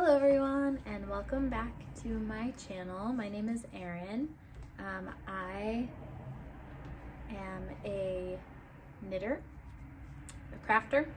Hello everyone and welcome back to my channel. My name is Erin. I am a knitter, a crafter,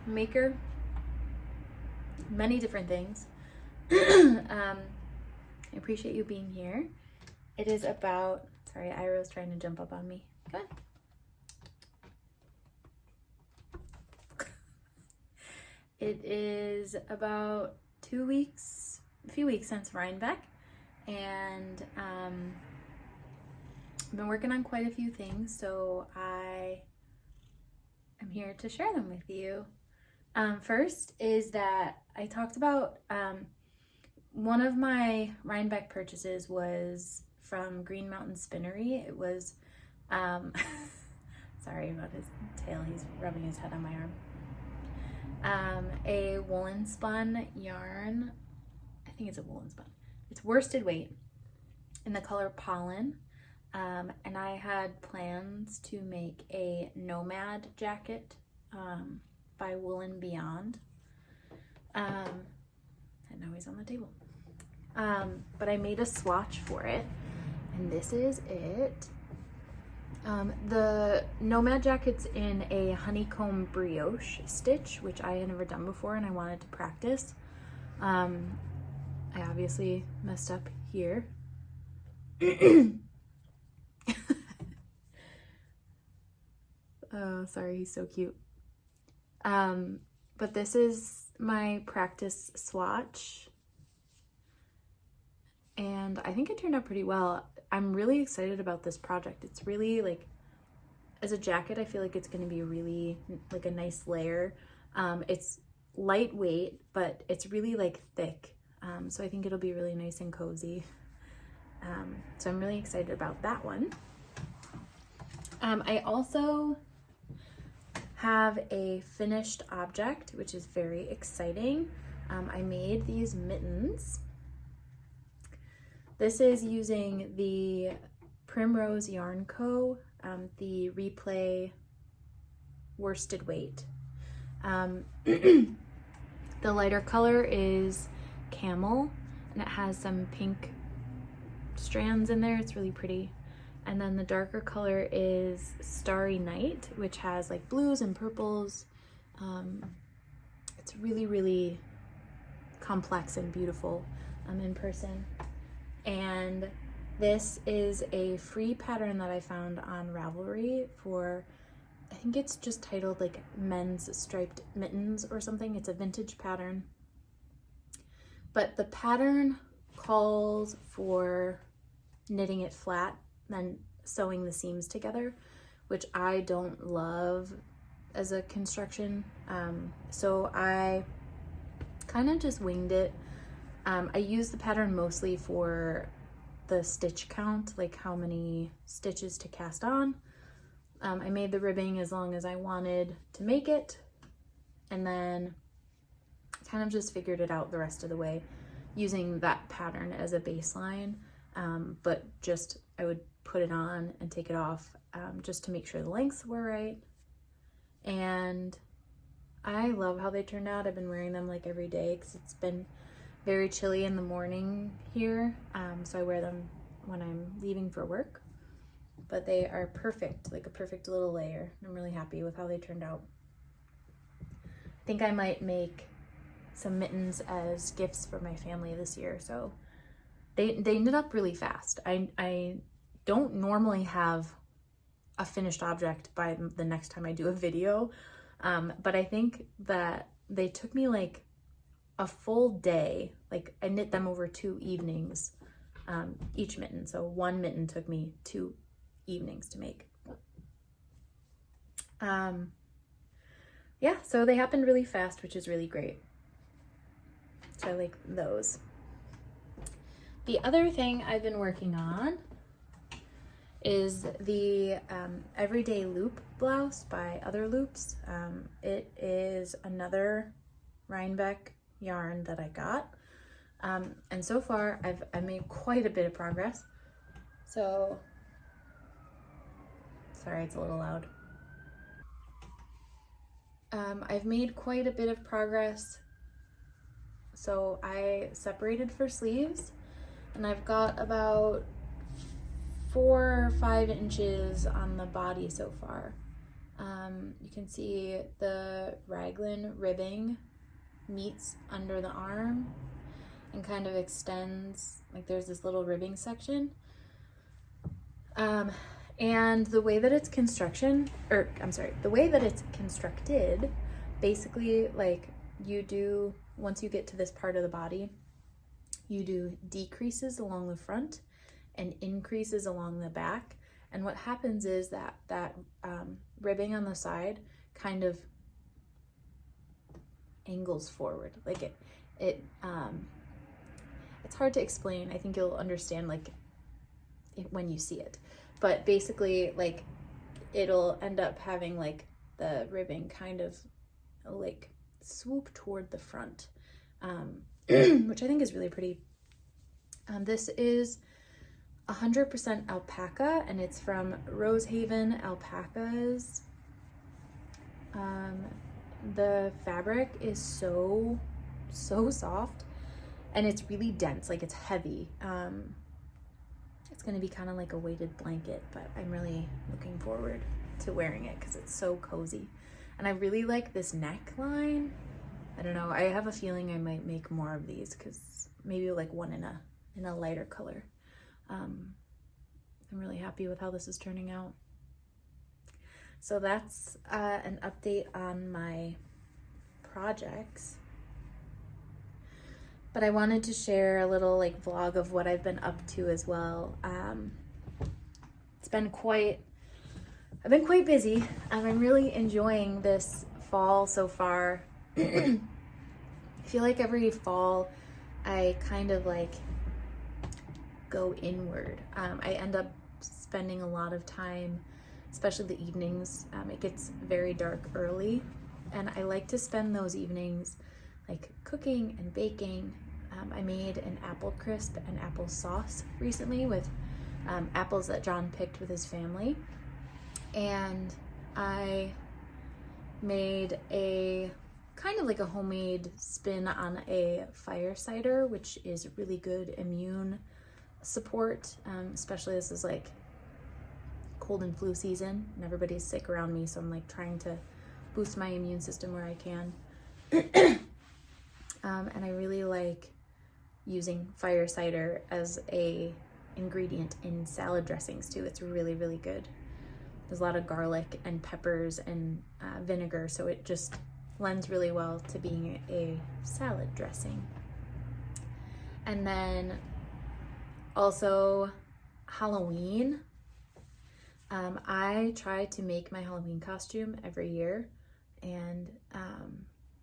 maker, many different things. I appreciate you being here. It is about, sorry, Iro's trying to jump up on me. Come on. It is about a few weeks since Rhinebeck, and I've been working on quite a few things, so I am here to share them with you. First is that I talked about one of my Rhinebeck purchases was from Green Mountain Spinnery. It was, sorry about his tail, he's rubbing his head on my arm. A woolen spun yarn. I think it's a woolen spun. It's worsted weight in the color pollen. And I had plans to make a Nomad Jacket by Woolen Beyond. And now he's on the table. But I made a swatch for it, and this is it. The Nomad Jacket's in a honeycomb brioche stitch, which I had never done before and I wanted to practice. I obviously messed up here. Oh, sorry, he's so cute. But this is my practice swatch, and I think it turned out pretty well. I'm really excited about this project. It's really, like, as a jacket, I feel like it's going to be really like a nice layer. It's lightweight, but it's really like thick. So I think it'll be really nice and cozy. So I'm really excited about that one. I also have a finished object, which is very exciting. I made these mittens. This is using the Primrose Yarn Co., the Replay worsted weight. The lighter color is camel, and it has some pink strands in there. It's really pretty. And then the darker color is Starry Night, which has like blues and purples. It's really, really complex and beautiful in person. And this is a free pattern that I found on Ravelry for, I think it's just titled like Men's Striped Mittens or something. It's a vintage pattern. But the pattern calls for knitting it flat, then sewing the seams together, which I don't love as a construction. So I kind of just winged it. I use the pattern mostly for the stitch count, like how many stitches to cast on. I made the ribbing as long as I wanted to make it, and then kind of just figured it out the rest of the way using that pattern as a baseline. But just I would put it on and take it off just to make sure the lengths were right. And I love how they turned out. I've been wearing them like every day because it's been very chilly in the morning here, so I wear them when I'm leaving for work. But they are perfect, like a perfect little layer. I'm really happy with how they turned out. I think I might make some mittens as gifts for my family this year, so they knit up really fast. I don't normally have a finished object by the next time I do a video, but I think that they took me like a full day. Like I knit them over 2 evenings, each mitten. So one mitten took me 2 evenings to make. Yeah, so they happened really fast, which is really great. So I like those. The other thing I've been working on is the Everyday Loop Blouse by Other Loops. It is another Rhinebeck yarn that I got, and so far I've made quite a bit of progress. So sorry, it's a little loud. I've made quite a bit of progress So I separated for sleeves, and I've got about 4 or 5 inches on the body so far. You can see the raglan ribbing meets under the arm and kind of extends, like there's this little ribbing section. And the way that it's the way that it's constructed, basically, like, you do, once you get to this part of the body, you do decreases along the front and increases along the back. And what happens is that ribbing on the side kind of angles forward. Like it's hard to explain. I think you'll understand like when you see it. But basically, like, it'll end up having like the ribbing kind of like swoop toward the front, which I think is really pretty. This is 100% alpaca, and it's from Rosehaven Alpacas. The fabric is so soft, and it's really dense, like it's heavy. It's going to be kind of like a weighted blanket, but I'm really looking forward to wearing it because it's so cozy. And I really like this neckline. I don't know, I have a feeling I might make more of these, because maybe like one in a lighter color. I'm really happy with how this is turning out. So that's an update on my projects. But I wanted to share a little like vlog of what I've been up to as well. I've been quite busy. I'm really enjoying this fall so far. I feel like every fall I kind of like go inward. I end up spending a lot of time, especially the evenings. It gets very dark early, and I like to spend those evenings like cooking and baking. I made an apple crisp and apple sauce recently with apples that John picked with his family, and I made a kind of like a homemade spin on a fire cider, which is really good immune support, especially this is like cold and flu season and everybody's sick around me, so I'm like trying to boost my immune system where I can. And I really like using fire cider as a ingredient in salad dressings too. It's really good. There's a lot of garlic and peppers and vinegar, so it just lends really well to being a salad dressing. And then also Halloween. I try to make my Halloween costume every year, and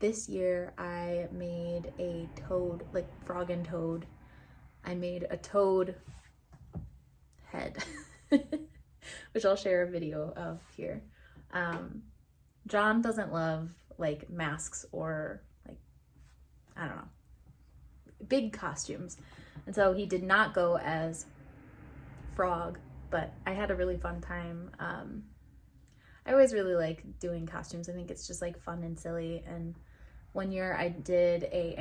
this year I made a toad, like frog and toad. I made a toad head, which I'll share a video of here. John doesn't love like masks or like, I don't know, big costumes. And so he did not go as frog, but I had a really fun time. I always really like doing costumes. I think it's just like fun and silly. And one year I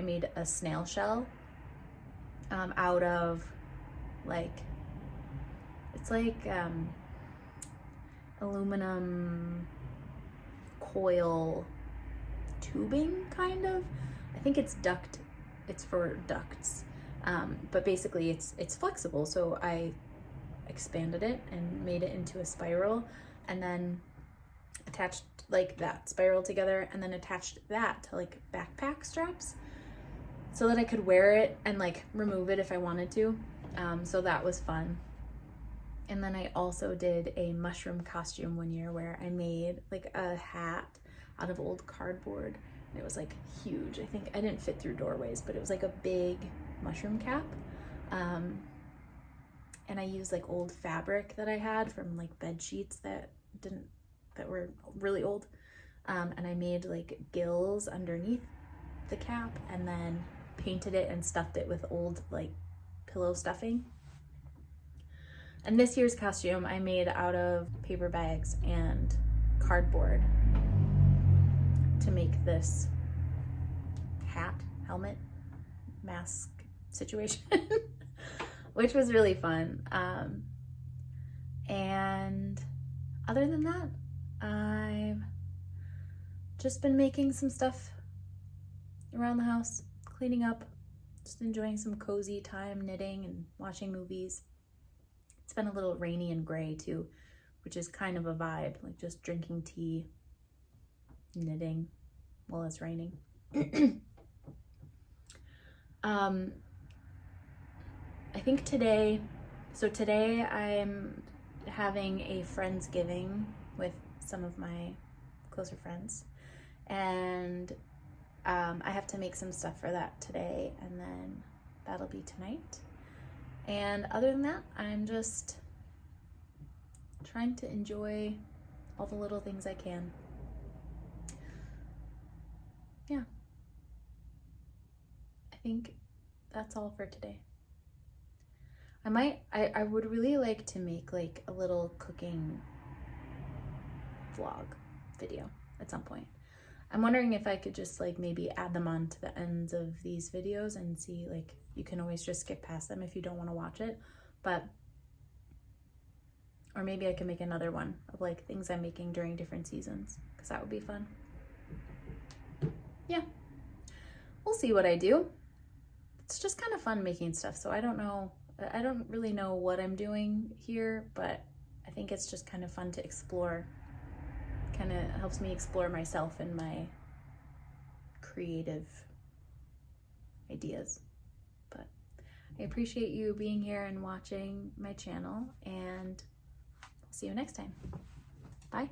made a snail shell out of like, it's like aluminum coil tubing kind of. I think it's for ducts. But basically it's flexible. So I expanded it and made it into a spiral, and then attached like that spiral together, and then attached that to like backpack straps so that I could wear it and like remove it if I wanted to. So that was fun. And then I also did a mushroom costume one year where I made like a hat out of old cardboard. And it was like huge. I think I didn't fit through doorways, but it was like a big mushroom cap. And I used like old fabric that I had from like bed sheets that were really old. And I made like gills underneath the cap, and then painted it and stuffed it with old like pillow stuffing. And this year's costume I made out of paper bags and cardboard to make this helmet. mask situation, which was really fun. And other than that, I've just been making some stuff around the house, cleaning up, just enjoying some cozy time knitting and watching movies. It's been a little rainy and gray too, which is kind of a vibe, like just drinking tea, knitting while it's raining. I think today I'm having a Friendsgiving with some of my closer friends, and I have to make some stuff for that today, and then that'll be tonight. And other than that, I'm just trying to enjoy all the little things I can. Yeah. I think that's all for today. I would really like to make like a little cooking vlog video at some point. I'm wondering if I could just like maybe add them on to the ends of these videos and see, like, you can always just skip past them if you don't want to watch it, but, or maybe I can make another one of like things I'm making during different seasons, because that would be fun. Yeah, we'll see what I do. It's just kind of fun making stuff, so I don't really know what I'm doing here, but I think it's just kind of fun to explore. Kind of helps me explore myself and my creative ideas. But I appreciate you being here and watching my channel, and see you next time. Bye.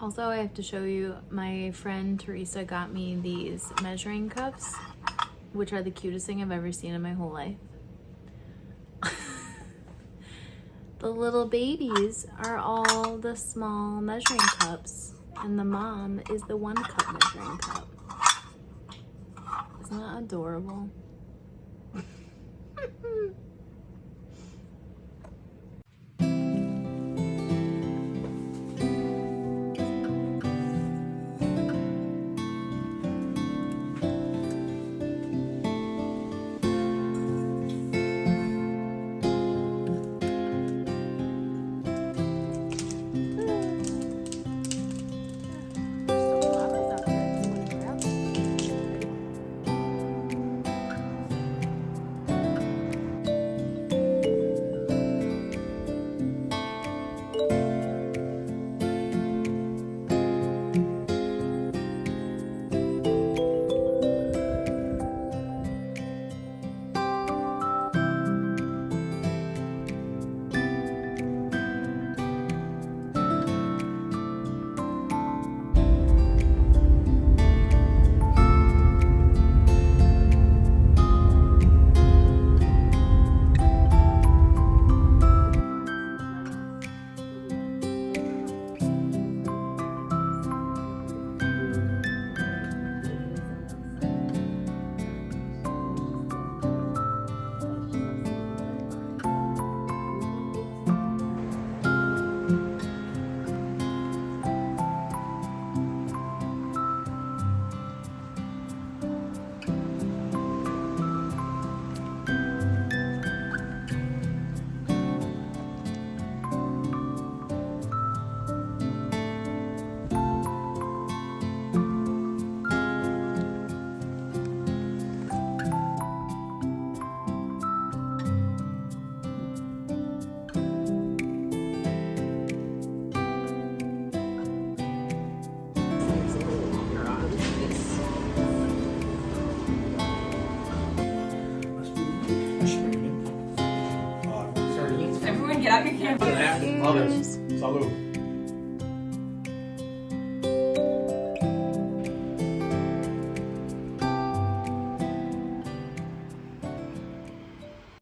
Also, I have to show you, my friend Teresa got me these measuring cups, which are the cutest thing I've ever seen in my whole life. The little babies are all the small measuring cups, and the mom is the 1 cup measuring cup. Isn't that adorable? Cheers. Salud.